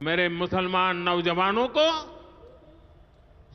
मेरे मुसलमान नौजवानों को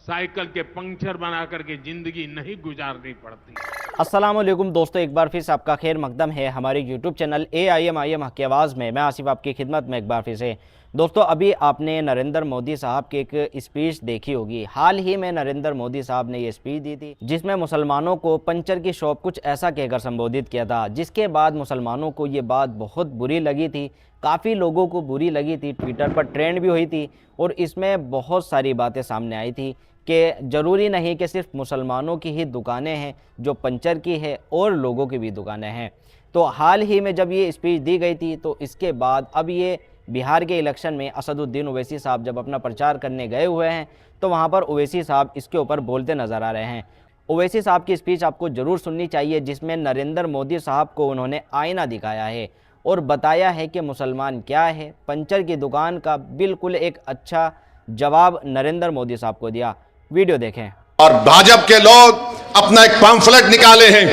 साइकिल के पंक्चर बना करके जिंदगी नहीं गुजारनी पड़ती। अस्सलाम वालेकुम दोस्तों, एक बार फिर से आपका खैर मकदम है हमारे यूट्यूब चैनल AIM हक की आवाज़ में। मैं आसिफ आपकी खिदमत में एक बार फिर से। दोस्तों, अभी आपने नरेंद्र मोदी साहब की एक स्पीच देखी होगी। हाल ही में नरेंद्र मोदी साहब ने ये स्पीच दी थी जिसमें मुसलमानों को पंचर की शॉप कुछ ऐसा कहकर संबोधित किया था, जिसके बाद मुसलमानों को ये बात बहुत बुरी लगी थी। काफ़ी लोगों को बुरी लगी थी, ट्विटर पर ट्रेंड भी हुई थी और इसमें बहुत सारी बातें सामने आई थी कि ज़रूरी नहीं कि सिर्फ मुसलमानों की ही दुकानें हैं जो पंचर की है, और लोगों की भी दुकानें हैं। तो हाल ही में जब ये स्पीच दी गई थी तो इसके बाद अब ये बिहार के इलेक्शन में असदुद्दीन ओवैसी साहब जब अपना प्रचार करने गए हुए हैं तो वहाँ पर ओवैसी साहब इसके ऊपर बोलते नज़र आ रहे हैं। ओवैसी साहब की स्पीच आपको ज़रूर सुननी चाहिए, जिसमें नरेंद्र मोदी साहब को उन्होंने आईना दिखाया है और बताया है कि मुसलमान क्या है। पंचर की दुकान का बिल्कुल एक अच्छा जवाब नरेंद्र मोदी साहब को दिया। वीडियो देखें। और भाजपा के लोग अपना एक पैम्फलेट निकाले हैं,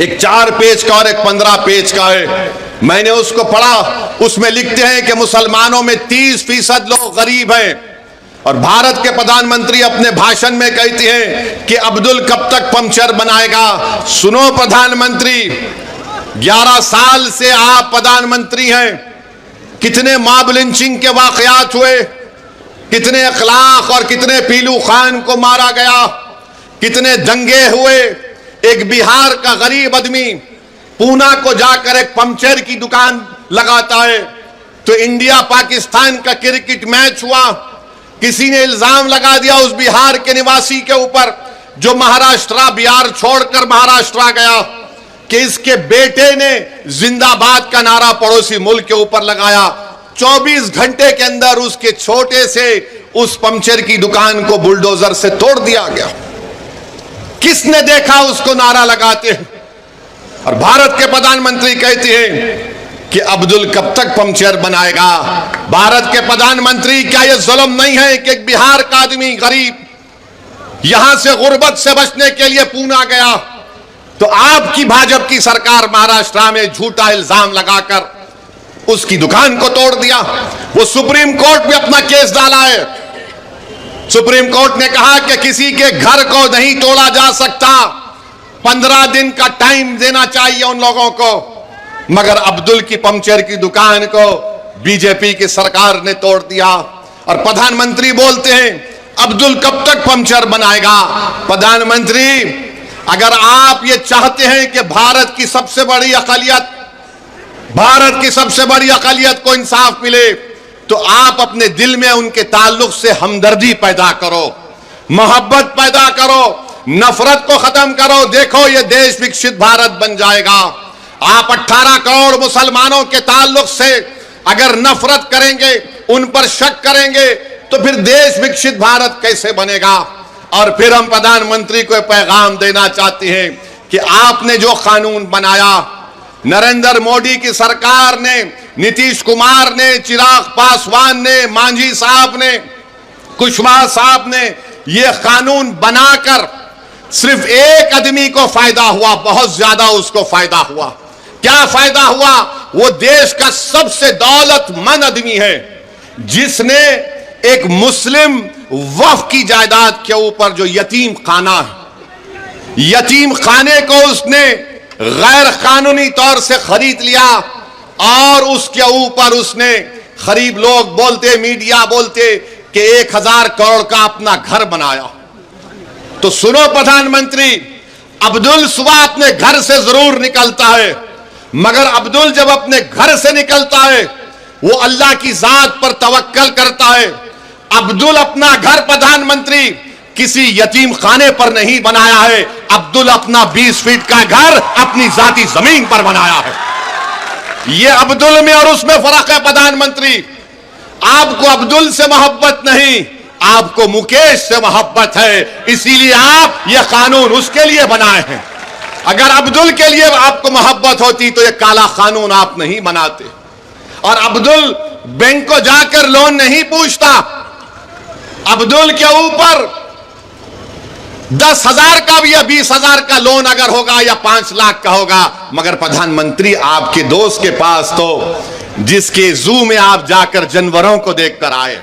एक 4 पेज का और एक 15 पेज का है। मैंने उसको पढ़ा, उसमें लिखते हैं कि मुसलमानों में 30% लोग गरीब हैं। और भारत के प्रधानमंत्री अपने भाषण में कहते हैं कि अब्दुल कब तक पंचर बनाएगा। सुनो प्रधानमंत्री, 11 साल से आप प्रधानमंत्री हैं, कितने मॉब लिंचिंग के वाकयात हुए, कितने अखलाक और कितने पीलू खान को मारा गया, कितने दंगे हुए। एक बिहार का गरीब आदमी पूना को जाकर एक पंचर की दुकान लगाता है। तो इंडिया पाकिस्तान का क्रिकेट मैच हुआ, किसी ने इल्जाम लगा दिया उस बिहार के निवासी के ऊपर जो महाराष्ट्र बिहार छोड़कर महाराष्ट्र गया कि इसके बेटे ने जिंदाबाद का नारा पड़ोसी मुल्क के ऊपर लगाया। 24 घंटे के अंदर उसके छोटे से उस पंचर की दुकान को बुलडोजर से तोड़ दिया गया। किसने देखा उसको नारा लगाते हैं? और भारत के प्रधानमंत्री कहते हैं कि अब्दुल कब तक पंचर बनाएगा। भारत के प्रधानमंत्री, क्या यह जुल्म नहीं है कि एक बिहार का आदमी गरीब यहां से गुर्बत से बचने के लिए पूना गया, तो आपकी भाजपा की सरकार महाराष्ट्र में झूठा इल्जाम लगाकर उसकी दुकान को तोड़ दिया। वो सुप्रीम कोर्ट में अपना केस डाला है। सुप्रीम कोर्ट ने कहा कि किसी के घर को नहीं तोड़ा जा सकता, 15 दिन का टाइम देना चाहिए उन लोगों को। मगर अब्दुल की पंचर की दुकान को बीजेपी की सरकार ने तोड़ दिया। और प्रधानमंत्री बोलते हैं अब्दुल कब तक पंचर बनाएगा। प्रधानमंत्री, अगर आप ये चाहते हैं कि भारत की सबसे बड़ी अक़लियत को इंसाफ मिले, तो आप अपने दिल में उनके ताल्लुक से हमदर्दी पैदा करो, मोहब्बत पैदा करो, नफरत को खत्म करो। देखो ये देश विकसित भारत बन जाएगा। आप 18 करोड़ मुसलमानों के ताल्लुक से अगर नफरत करेंगे, उन पर शक करेंगे, तो फिर देश विकसित भारत कैसे बनेगा। और फिर हम प्रधानमंत्री को पैगाम देना चाहते हैं कि आपने जो कानून बनाया, नरेंद्र मोदी की सरकार ने, नीतीश कुमार ने, चिराग पासवान ने, मांझी साहब ने, कुशवाहा साहब ने यह कानून बनाकर सिर्फ एक आदमी को फायदा हुआ, बहुत ज्यादा उसको फायदा हुआ। क्या फायदा हुआ? वो देश का सबसे दौलतमंद आदमी है जिसने एक मुस्लिम वक्फ की जायदाद के ऊपर जो यतीम खाना है, यतीम खाने को उसने गैर कानूनी तौर से खरीद लिया और उसके ऊपर उसने गरीब लोग बोलते, मीडिया बोलते कि 1000 करोड़ का अपना घर बनाया। तो सुनो प्रधानमंत्री, अब्दुल सुबह अपने घर से जरूर निकलता है, मगर अब्दुल जब अपने घर से निकलता है वो अल्लाह की जात पर तवक्कल करता है। अब्दुल अपना घर प्रधानमंत्री किसी यतीम खाने पर नहीं बनाया है, अब्दुल अपना 20 फीट का घर अपनी जाती जमीन पर बनाया है। यह अब्दुल में और उसमें फर्क है। प्रधानमंत्री, आपको अब्दुल से मोहब्बत नहीं, आपको मुकेश से मोहब्बत है, इसीलिए आप यह कानून उसके लिए बनाए हैं। अगर अब्दुल के लिए आपको मोहब्बत होती तो यह काला कानून आप नहीं बनाते। और अब्दुल बैंक को जाकर लोन नहीं पूछता। अब्दुल के ऊपर 10,000 का भी या 20,000 का लोन अगर होगा या 5 लाख का होगा, मगर प्रधानमंत्री आपके दोस्त के पास तो जिसके जू में आप जाकर जानवरों को देखकर आए,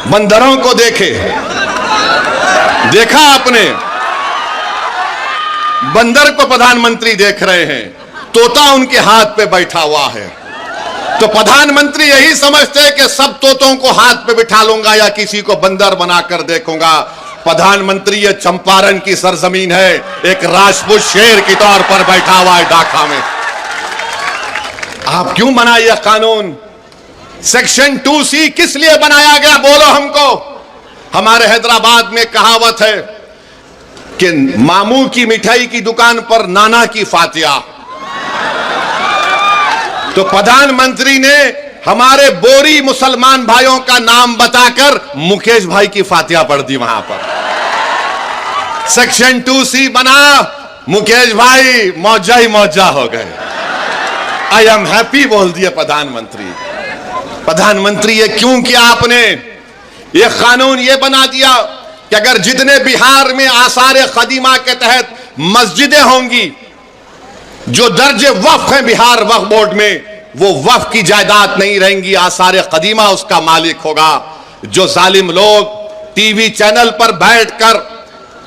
बंदरों को देखे, देखा आपने? बंदर को प्रधानमंत्री देख रहे हैं, तोता उनके हाथ पे बैठा हुआ है। तो प्रधानमंत्री यही समझते हैं कि सब तोतों को हाथ पे बिठा लूंगा या किसी को बंदर बनाकर देखूंगा। प्रधानमंत्री ये चंपारण की सरजमीन है, एक राजपूत शेर के तौर पर बैठा हुआ है ढाका में। आप क्यों बनाए यह कानून? सेक्शन 2C किस लिए बनाया गया, बोलो हमको। हमारे हैदराबाद में कहावत है कि मामू की मिठाई की दुकान पर नाना की फातिया। तो प्रधानमंत्री ने हमारे बोरी मुसलमान भाइयों का नाम बताकर मुकेश भाई की फातिया पढ़ दी वहां पर। सेक्शन 2C बना, मुकेश भाई मौजा ही मौजा हो गए। आई एम हैप्पी बोल दिया प्रधानमंत्री। प्रधानमंत्री ये क्यों किया आपने? ये कानून ये बना दिया कि अगर जितने बिहार में आसार कदीमा के तहत मस्जिदें होंगी, जो दर्जे वक्फ हैं बिहार वक्फ बोर्ड में, वो वक्फ की जायदाद नहीं रहेंगी, आसार कदीमा उसका मालिक होगा। जो जालिम लोग टीवी चैनल पर बैठकर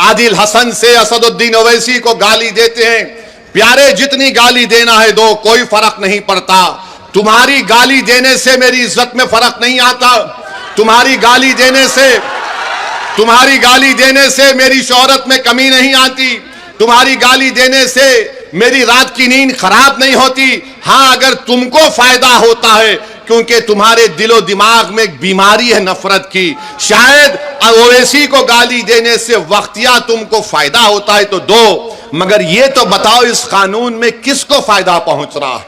आदिल हसन से असदुद्दीन ओवैसी को गाली देते हैं, प्यारे जितनी गाली देना है दो, कोई फर्क नहीं पड़ता। तुम्हारी गाली देने से मेरी इज्जत में फर्क नहीं आता, तुम्हारी गाली देने से मेरी शोहरत में कमी नहीं आती, तुम्हारी गाली देने से मेरी रात की नींद खराब नहीं होती। हां, अगर तुमको फायदा होता है क्योंकि तुम्हारे दिलो दिमाग में एक बीमारी है नफरत की, शायद ओवैसी को गाली देने से वक्तिया तुमको फायदा होता है तो दो, मगर ये तो बताओ इस कानून में किसको फायदा पहुंच रहा है?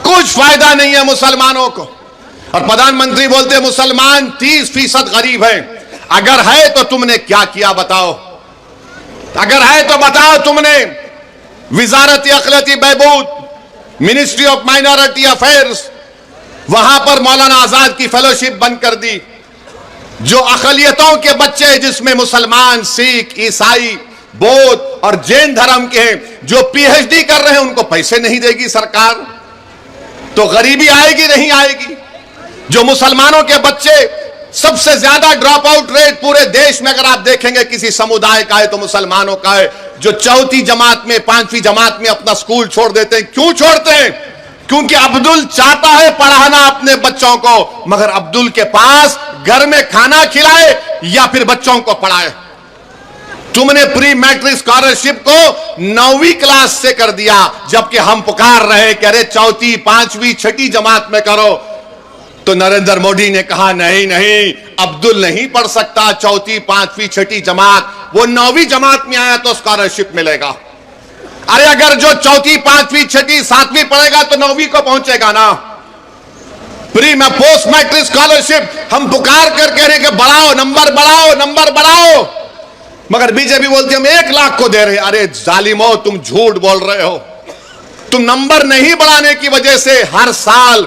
कुछ फायदा नहीं है मुसलमानों को। और प्रधानमंत्री बोलते मुसलमान 30% गरीब हैं। अगर है तो तुमने क्या किया बताओ? अगर है तो बताओ तुमने। विजारत अक़लियती बहबूद, मिनिस्ट्री ऑफ माइनॉरिटी अफेयर्स, वहां पर मौलाना आजाद की फेलोशिप बंद कर दी। जो अक़लियतों के बच्चे जिसमें मुसलमान, सिख, ईसाई, बौद्ध और जैन धर्म के हैं, जो PhD कर रहे हैं, उनको पैसे नहीं देगी सरकार, तो गरीबी आएगी नहीं आएगी? जो मुसलमानों के बच्चे, सबसे ज्यादा ड्रॉप आउट रेट पूरे देश में अगर आप देखेंगे किसी समुदाय का है तो मुसलमानों का है। जो चौथी जमात में, 5वीं जमात में अपना स्कूल छोड़ देते हैं, क्यों छोड़ते हैं? क्योंकि अब्दुल चाहता है पढ़ाना अपने बच्चों को, मगर अब्दुल के पास घर में खाना खिलाए या फिर बच्चों को पढ़ाए। तुमने प्री मैट्रिक स्कॉलरशिप को 9वीं क्लास से कर दिया, जबकि हम पुकार रहे कि अरे चौथी, 5वीं, 6ठी जमात में करो। तो नरेंद्र मोदी ने कहा नहीं नहीं, अब्दुल नहीं पढ़ सकता चौथी, 5वीं, 6ठी जमात, वो 9वीं जमात में आया तो स्कॉलरशिप मिलेगा। अरे अगर जो चौथी, 5वीं, 6ठी, 7वीं पढ़ेगा तो 9वीं को पहुंचेगा ना। प्री में पोस्ट मैट्रिक स्कॉलरशिप हम पुकार कर कह रहे कि बढ़ाओ, नंबर बढ़ाओ, नंबर बढ़ाओ, मगर बीजेपी बोलती हम 1 लाख को दे रहे। अरे जालिमो, तुम झूठ बोल रहे हो। तुम नंबर नहीं बढ़ाने की वजह से हर साल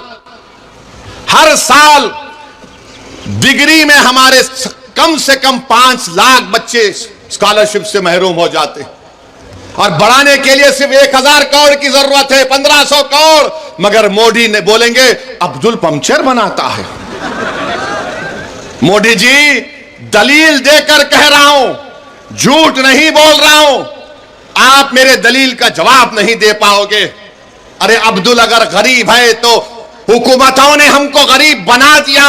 डिग्री में हमारे कम से कम 5 लाख बच्चे स्कॉलरशिप से महरूम हो जाते, और बढ़ाने के लिए सिर्फ 1000 करोड़ की जरूरत है, 1500 करोड़, मगर मोदी ने बोलेंगे अब्दुल पंक्चर बनाता है। मोदी जी, दलील देकर कह रहा हूं, झूठ नहीं बोल रहा हूं, आप मेरे दलील का जवाब नहीं दे पाओगे। अरे अब्दुल अगर गरीब है तो हुकूमतों ने हमको गरीब बना दिया।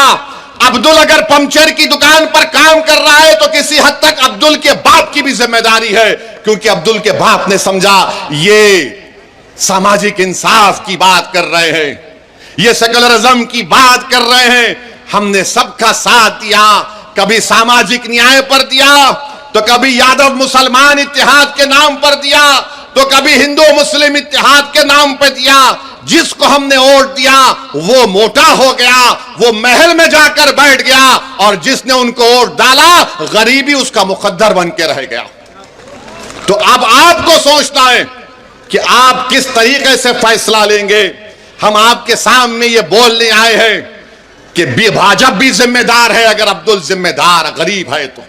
अब्दुल अगर पंक्चर की दुकान पर काम कर रहा है तो किसी हद तक अब्दुल के बाप की भी जिम्मेदारी है, क्योंकि अब्दुल के बाप ने समझा ये सामाजिक इंसाफ की बात कर रहे हैं, ये सेकुलरिज्म की बात कर रहे हैं। हमने सबका साथ दिया, कभी सामाजिक न्याय पर दिया, तो कभी यादव मुसलमान इत्तेहाद के नाम पर दिया, तो कभी हिंदू मुस्लिम इत्तेहाद के नाम पर दिया। जिसको हमने वोट दिया वो मोटा हो गया, वो महल में जाकर बैठ गया, और जिसने उनको वोट डाला गरीबी उसका मुकद्दर बन के रह गया। तो अब आपको सोचना है कि आप किस तरीके से फैसला लेंगे। हम आपके सामने ये बोलने आए हैं कि भाजपा भी जिम्मेदार है अगर अब्दुल जिम्मेदार गरीब है तो।